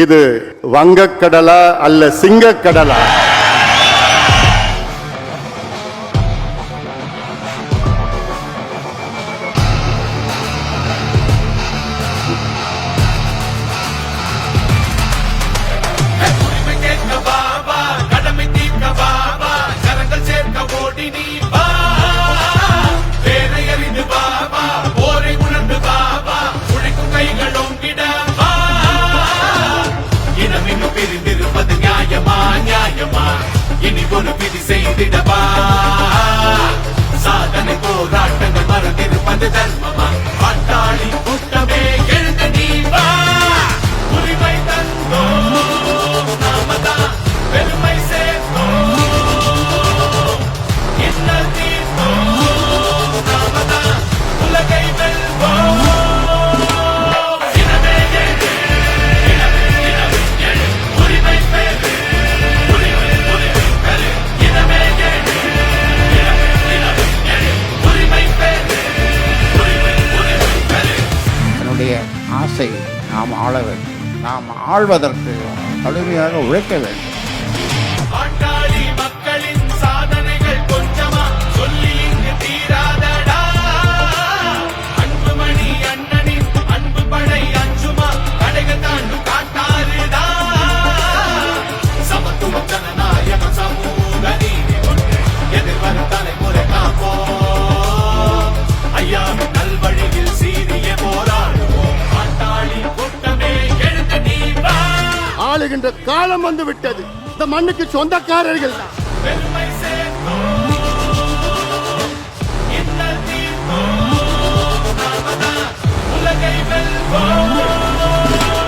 இது வங்கக்கடலா அல்ல சிங்கக்கடலா? இனி ஒரு விதி செய்திடவா, சாதனை போராட்டங்கள் மறந்திருப்பது தர்மமா? பாட்டாளி கூட்டமே எழுந்து நீ வா, உரிமை தந்தோ நாமதான் பெருமை சேர்த்தோ, இன்னல் தீர்த்தோ நாமதான் உலகை வெல்வோம். ஆசை நாம் ஆள வேண்டும். நாம் ஆள்வதற்கு கடுமையாக உழைக்க வேண்டும். பாட்டாளி மக்களின் சாதனைகள் கொஞ்சமா சொல்லி இங்கு தீராதடா. அன்புமணி அண்ணனின் அன்பு படை அஞ்சுமா, கடைகள் தாண்டும் காட்டாருடா. சமத்துவம் ஜனநாயகம் சமூக நீதி கொண்டு எதிர்வரும் தலைமுறை காப்போம். ஐயாவின் நல்வழியில் சீரிய போராடுவோம். ஆளுகின்ற காலம் வந்து விட்டது. இந்த மண்ணுக்கு சொந்தக்காரர்கள் தான்.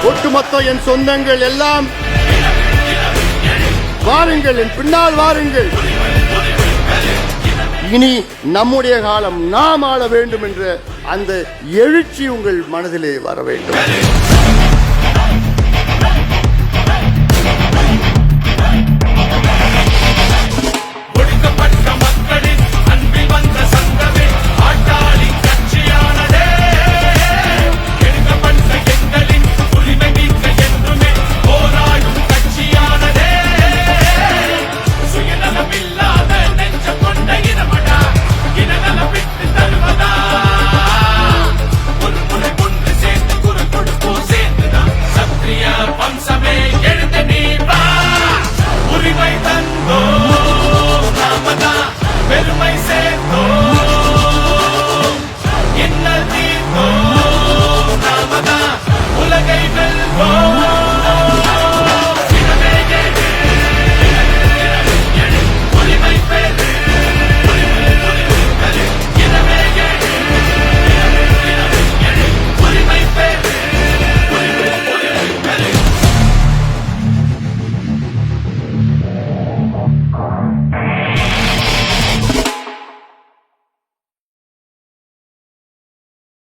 ஒட்டுமொத்த என் சொந்தங்கள் எல்லாம் வாருங்கள், என் பின்னால் வாருங்கள். இனி நம்முடைய காலம் நாம் ஆள வேண்டும் என்ற அந்த எழுச்சி உங்கள் மனதிலே வர வேண்டும். வம்சம்